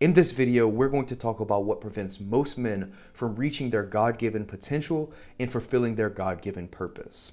In this video, we're going to talk about what prevents most men from reaching their God-given potential and fulfilling their God-given purpose.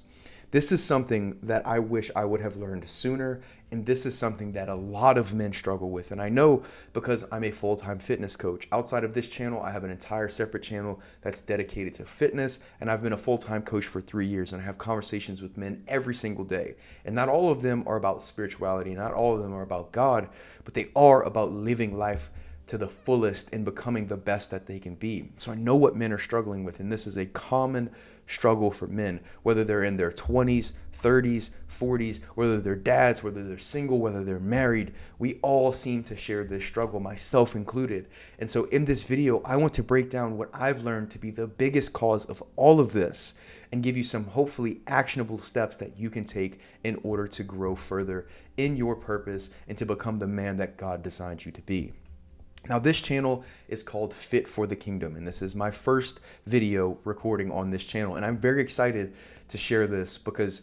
This is something that I wish I would have learned sooner, and this is something that a lot of men struggle with. And I know because I'm a full-time fitness coach. Outside of this channel, I have an entire separate channel that's dedicated to fitness, and I've been a full-time coach for 3 years, and I have conversations with men every single day. And not all of them are about spirituality, not all of them are about God, but they are about living life to the fullest and becoming the best that they can be. So I know what men are struggling with, and this is a common struggle for men, whether they're in their 20s, 30s, 40s, whether they're dads, whether they're single, whether they're married. We all seem to share this struggle, myself included. And so in this video, I want to break down what I've learned to be the biggest cause of all of this and give you some hopefully actionable steps that you can take in order to grow further in your purpose and to become the man that God designed you to be. Now, this channel is called Fit for the Kingdom, and this is my first video recording on this channel. And I'm very excited to share this because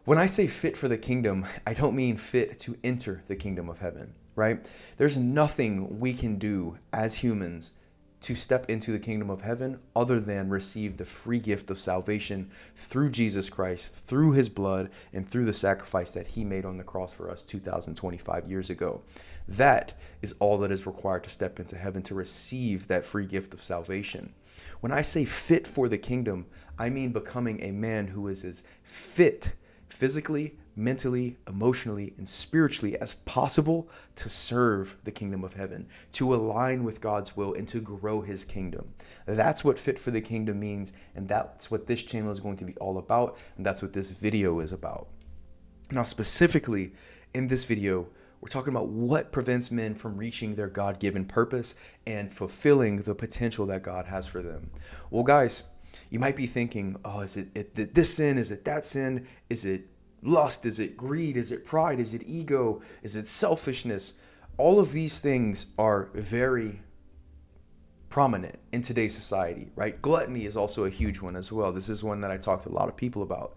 when I say fit for the kingdom, I don't mean fit to enter the kingdom of heaven, right? There's nothing we can do as humans to step into the kingdom of heaven other than receive the free gift of salvation through Jesus Christ, through his blood, and through the sacrifice that he made on the cross for us 2025 years ago. That is all that is required to step into heaven, to receive that free gift of salvation. When I say fit for the kingdom, I mean becoming a man who is as fit physically, mentally, emotionally, and spiritually as possible to serve the kingdom of heaven, to align with God's will, and to grow his kingdom. That's what fit for the kingdom means, and that's what this channel is going to be all about, and that's what this video is about. Now, specifically in this video, we're talking about what prevents men from reaching their God-given purpose and fulfilling the potential that God has for them. Well, guys, you might be thinking, oh, is it this sin? Is it that sin? Is it lust? Is it greed? Is it pride? Is it ego? Is it selfishness? All of these things are very prominent in today's society, right? Gluttony is also a huge one as well. This is one that I talk to a lot of people about.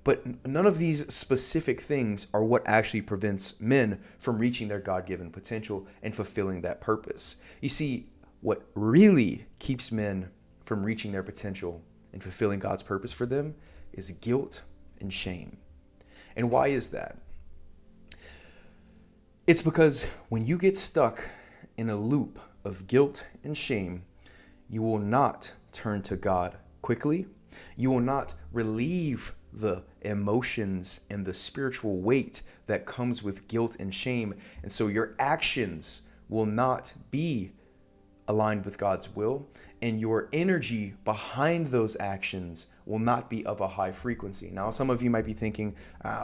But none of these specific things are what actually prevents men from reaching their God-given potential and fulfilling that purpose. You see, what really keeps men from reaching their potential and fulfilling God's purpose for them is guilt and shame. And why is that? It's because when you get stuck in a loop of guilt and shame, you will not turn to God quickly. You will not relieve the emotions and the spiritual weight that comes with guilt and shame. And so your actions will not be aligned with God's will, and your energy behind those actions will not be of a high frequency. Now, some of you might be thinking,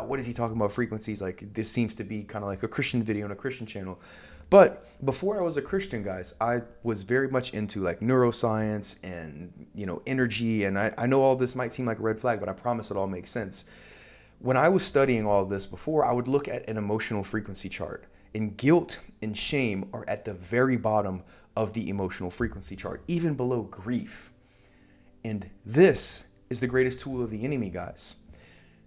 what is he talking about frequencies? Like, this seems to be kind of like a Christian video on a Christian channel. But before I was a Christian, guys, I was very much into like neuroscience and, energy. And I know all this might seem like a red flag, but I promise it all makes sense. When I was studying all of this before, I would look at an emotional frequency chart, and guilt and shame are at the very bottom of the emotional frequency chart, even below grief. And this is the greatest tool of the enemy, guys.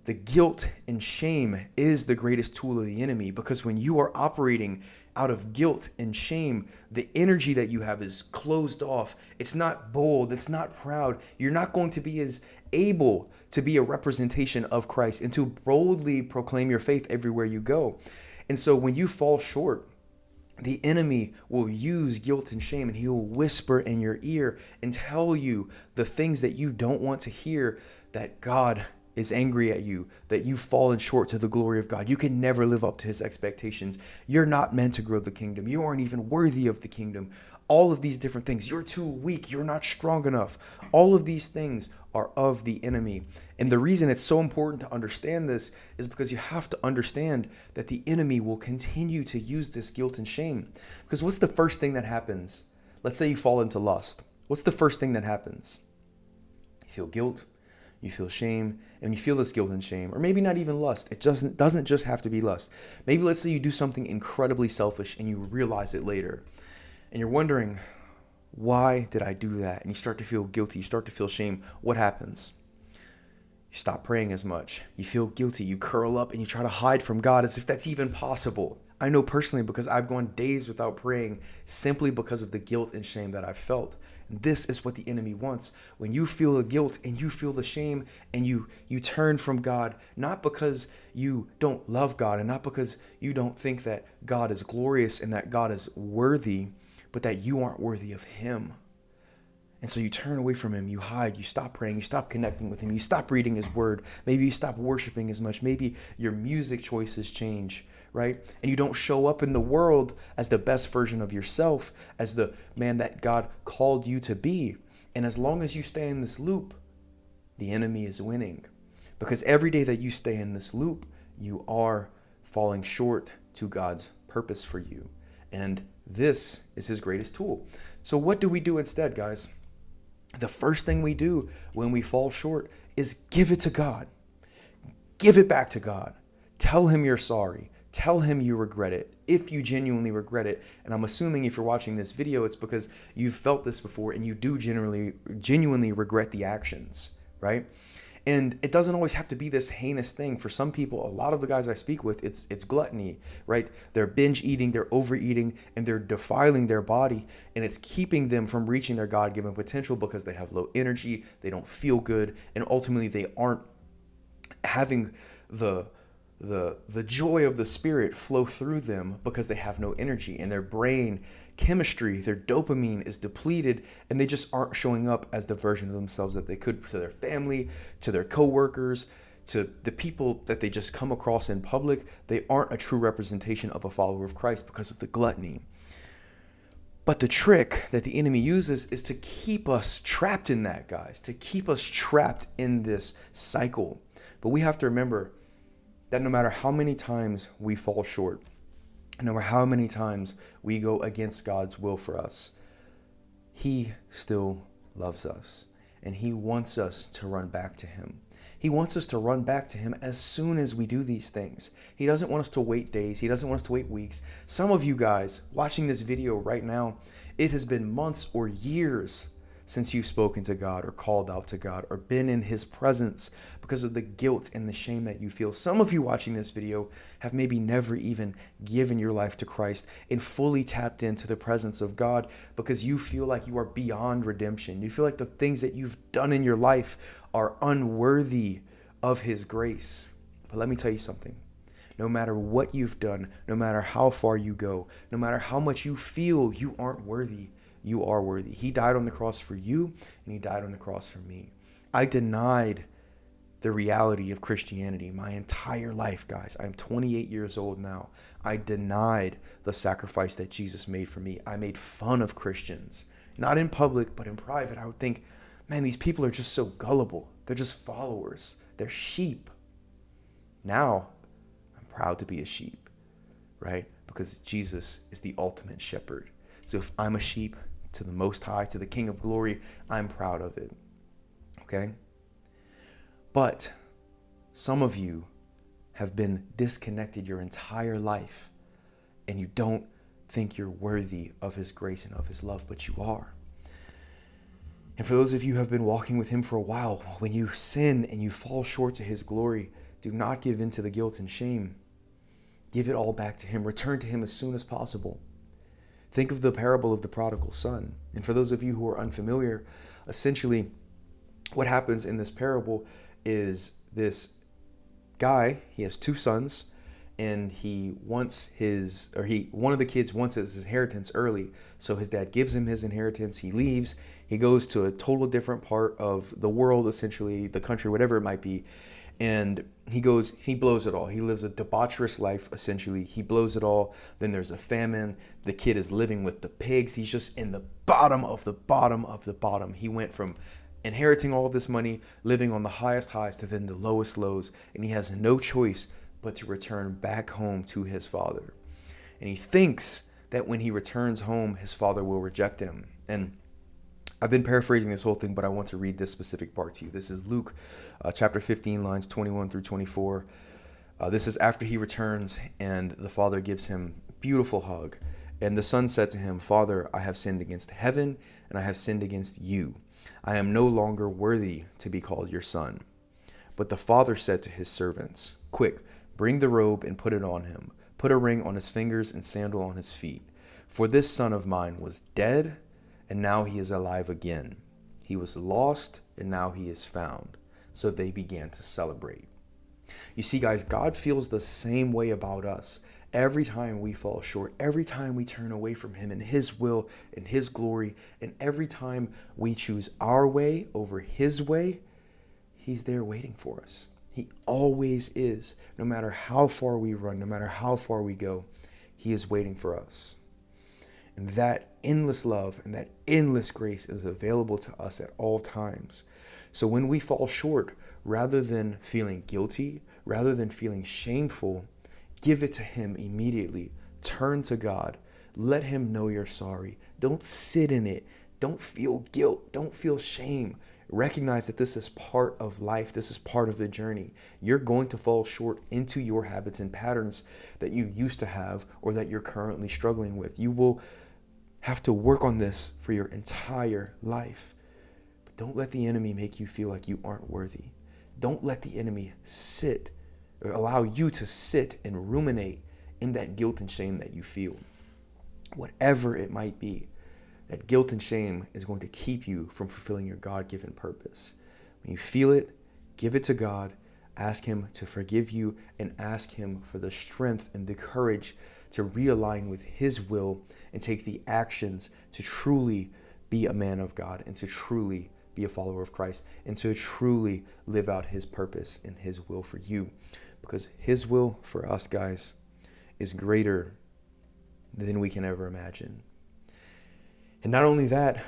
The guilt and shame is the greatest tool of the enemy, because when you are operating out of guilt and shame, the energy that you have is closed off. It's not bold. It's not proud. You're not going to be as able to be a representation of Christ and to boldly proclaim your faith everywhere you go. And so when you fall short, the enemy will use guilt and shame, and he will whisper in your ear and tell you the things that you don't want to hear, that God is angry at you, that you've fallen short to the glory of God. You can never live up to his expectations. You're not meant to grow the kingdom. You aren't even worthy of the kingdom. All of these different things. You're too weak. You're not strong enough. All of these things are of the enemy. And the reason it's so important to understand this is because you have to understand that the enemy will continue to use this guilt and shame. Because what's the first thing that happens? Let's say you fall into lust. What's the first thing that happens? You feel guilt. You feel shame, and you feel this guilt and shame, or maybe not even lust. It doesn't just have to be lust. Maybe let's say you do something incredibly selfish and you realize it later, and you're wondering, why did I do that? And you start to feel guilty. You start to feel shame. What happens? You stop praying as much. You feel guilty. You curl up and you try to hide from God as if that's even possible. I know personally because I've gone days without praying simply because of the guilt and shame that I've felt. And this is what the enemy wants. When you feel the guilt and you feel the shame and you turn from God, not because you don't love God and not because you don't think that God is glorious and that God is worthy, but that you aren't worthy of him. And so you turn away from him, you hide, you stop praying, you stop connecting with him, you stop reading his word. Maybe you stop worshiping as much. Maybe your music choices change, right? And you don't show up in the world as the best version of yourself, as the man that God called you to be. And as long as you stay in this loop, the enemy is winning. Because every day that you stay in this loop, you are falling short to God's purpose for you. And this is his greatest tool. So what do we do instead, guys? The first thing we do when we fall short is give it to God. Give it back to God. Tell him you're sorry. Tell him you regret it, if you genuinely regret it. And I'm assuming if you're watching this video, it's because you've felt this before and you do genuinely regret the actions, right? And it doesn't always have to be this heinous thing. For some people, a lot of the guys I speak with, it's gluttony, right? They're binge eating, they're overeating, and they're defiling their body. And it's keeping them from reaching their God-given potential because they have low energy, they don't feel good, and ultimately they aren't having the joy of the Spirit flow through them because they have no energy, and their brain chemistry, their dopamine is depleted, and they just aren't showing up as the version of themselves that they could to their family, to their coworkers, to the people that they just come across in public. They aren't a true representation of a follower of Christ because of the gluttony. But the trick that the enemy uses is to keep us trapped in that, guys, to keep us trapped in this cycle. But we have to remember that no matter how many times we fall short, no matter how many times we go against God's will for us, he still loves us, and he wants us to run back to him. He wants us to run back to him as soon as we do these things. He doesn't want us to wait days. He doesn't want us to wait weeks. Some of you guys watching this video right now, it has been months or years since you've spoken to God or called out to God or been in his presence because of the guilt and the shame that you feel. Some of you watching this video have maybe never even given your life to Christ and fully tapped into the presence of God because you feel like you are beyond redemption. You feel like the things that you've done in your life are unworthy of his grace. But let me tell you something. No matter what you've done, no matter how far you go, no matter how much you feel you aren't worthy, you are worthy. He died on the cross for you, and he died on the cross for me. I denied the reality of Christianity my entire life, guys. I'm 28 years old now. I denied the sacrifice that Jesus made for me. I made fun of Christians, not in public, but in private. I would think, man, these people are just so gullible. They're just followers. They're sheep. Now, I'm proud to be a sheep, right? Because Jesus is the ultimate shepherd. So if I'm a sheep to the Most High, to the King of Glory, I'm proud of it, okay? But some of you have been disconnected your entire life, and you don't think you're worthy of his grace and of his love, but you are. And for those of you who have been walking with him for a while, when you sin and you fall short to his glory, do not give in to the guilt and shame. Give it all back to him. Return to him as soon as possible. Think of the parable of the prodigal son. And for those of you who are unfamiliar, essentially what happens in this parable is this guy, he has two sons, and one of the kids wants his inheritance early. So his dad gives him his inheritance. He leaves. He goes to a total different part of the world, essentially the country, whatever it might be. And he blows it all. He lives a debaucherous life, essentially. He blows it all. Then there's a famine. The kid is living with the pigs. He's just in the bottom of the bottom of the bottom. He went from inheriting all of this money, living on the highest highs, to then the lowest lows. And he has no choice but to return back home to his father. And he thinks that when he returns home, his father will reject him. And I've been paraphrasing this whole thing, but I want to read this specific part to you. This is Luke chapter 15, lines 21 through 24. This is after he returns, and the father gives him a beautiful hug. And the son said to him, "Father, I have sinned against heaven, and I have sinned against you. I am no longer worthy to be called your son." But the father said to his servants, "Quick, bring the robe and put it on him. put a ring on his fingers and sandal on his feet. For this son of mine was dead, and now he is alive again. He was lost, and now he is found." So they began to celebrate. You see, guys, God feels the same way about us. Every time we fall short, every time we turn away from him and his will and his glory, and every time we choose our way over his way, he's there waiting for us. He always is. No matter how far we run, no matter how far we go, he is waiting for us. And that endless love and that endless grace is available to us at all times. So when we fall short, rather than feeling guilty, rather than feeling shameful, give it to him immediately. Turn to God. Let him know you're sorry. Don't sit in it. Don't feel guilt. Don't feel shame. Recognize that this is part of life. This is part of the journey. You're going to fall short into your habits and patterns that you used to have or that you're currently struggling with. You will have to work on this for your entire life. But don't let the enemy make you feel like you aren't worthy. Don't let the enemy sit or allow you to sit and ruminate in that guilt and shame that you feel. Whatever it might be, that guilt and shame is going to keep you from fulfilling your God-given purpose. When you feel it, give it to God, ask him to forgive you, and ask him for the strength and the courage to realign with his will and take the actions to truly be a man of God and to truly be a follower of Christ and to truly live out his purpose and his will for you. Because his will for us, guys, is greater than we can ever imagine. And not only that,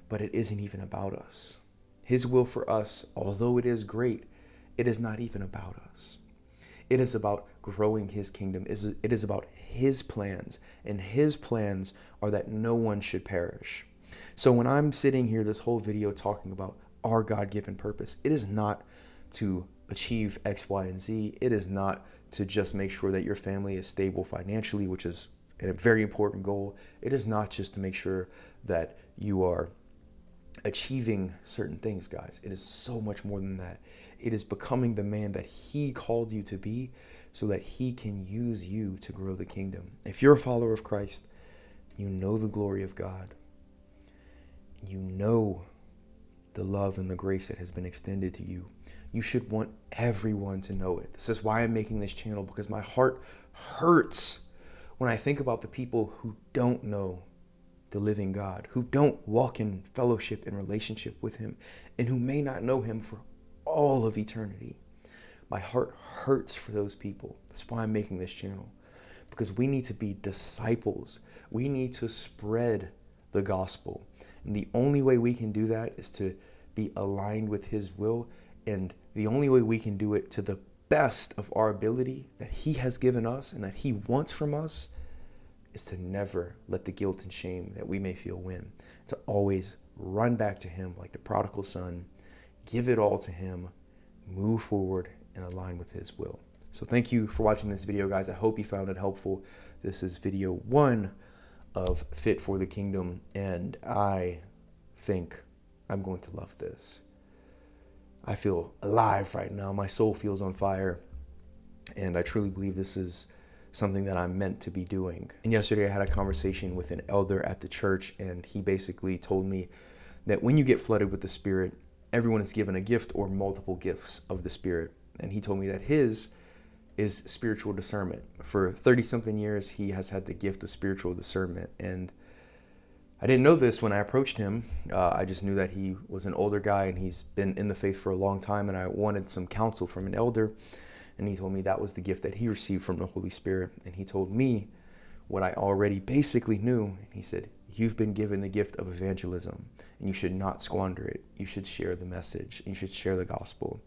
but it isn't even about us. His will for us, although it is great, it is not even about us. It is about growing his kingdom. It is about his plans, and his plans are that no one should perish. So when I'm sitting here this whole video talking about our God-given purpose, it is not to achieve X, Y, and Z. It is not to just make sure that your family is stable financially, which is a very important goal. It is not just to make sure that you are achieving certain things, guys. It is so much more than that. It is becoming the man that he called you to be so that he can use you to grow the kingdom. If you're a follower of Christ, you know the glory of God. You know the love and the grace that has been extended to you. You should want everyone to know it. This is why I'm making this channel, because my heart hurts when I think about the people who don't know the living God, who don't walk in fellowship and relationship with him, and who may not know him for all of eternity. My heart hurts for those people. That's why I'm making this channel, because we need to be disciples. We need to spread the gospel. And the only way we can do that is to be aligned with his will. And the only way we can do it to the best of our ability that he has given us and that he wants from us is to never let the guilt and shame that we may feel win, to always run back to him like the prodigal son, give it all to him, move forward and align with his will. So thank you for watching this video, guys. I hope you found it helpful. This is video 1 of Fit for the Kingdom, and I think I'm going to love this. I feel alive right now. My soul feels on fire, and I truly believe this is something that I'm meant to be doing. And yesterday I had a conversation with an elder at the church, and he basically told me that when you get flooded with the Spirit, everyone is given a gift or multiple gifts of the Spirit. And he told me that his is spiritual discernment. For 30-something years, he has had the gift of spiritual discernment. And I didn't know this when I approached him. I just knew that he was an older guy and he's been in the faith for a long time, and I wanted some counsel from an elder. And he told me that was the gift that he received from the Holy Spirit. And he told me what I already basically knew. And he said, you've been given the gift of evangelism, and you should not squander it. You should share the message. You should share the gospel.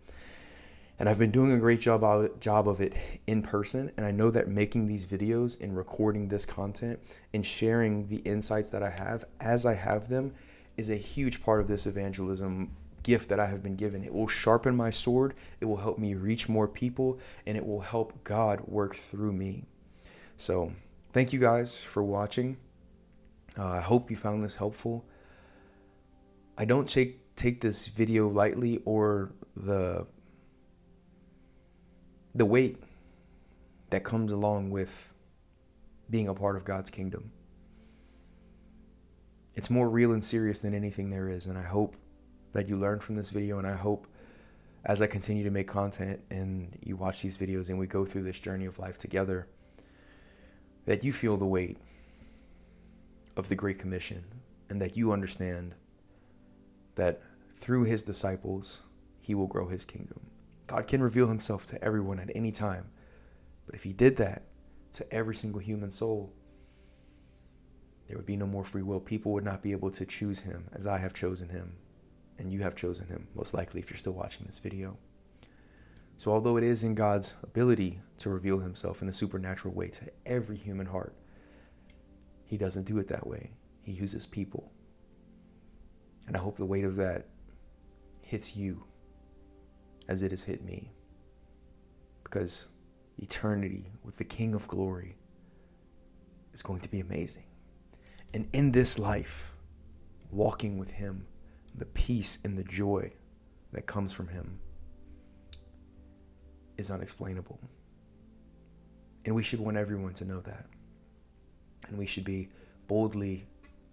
And I've been doing a great job of it in person. And I know that making these videos and recording this content and sharing the insights that I have as I have them is a huge part of this evangelism gift that I have been given. It will sharpen my sword. It will help me reach more people, and it will help God work through me. So thank you guys for watching. I hope you found this helpful. I don't take this video lightly, or the weight that comes along with being a part of God's kingdom. It's more real and serious than anything there is, and I hope that you learn from this video, and I hope as I continue to make content and you watch these videos and we go through this journey of life together, that you feel the weight of the Great Commission, and that you understand that through his disciples, he will grow his kingdom. God can reveal himself to everyone at any time, but if he did that to every single human soul, there would be no more free will. People would not be able to choose him as I have chosen him, and you have chosen him, most likely, if you're still watching this video. So although it is in God's ability to reveal himself in a supernatural way to every human heart, he doesn't do it that way. He uses people. And I hope the weight of that hits you as it has hit me, because eternity with the King of Glory is going to be amazing. And in this life, walking with him, the peace and the joy that comes from him is unexplainable. And we should want everyone to know that. And we should be boldly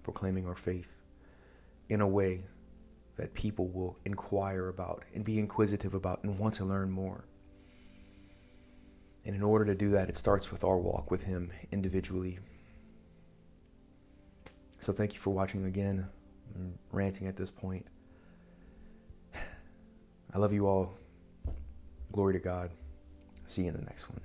proclaiming our faith in a way that people will inquire about and be inquisitive about and want to learn more. And in order to do that, it starts with our walk with him individually. So thank you for watching again. I'm ranting at this point. I love you all. Glory to God. See you in the next one.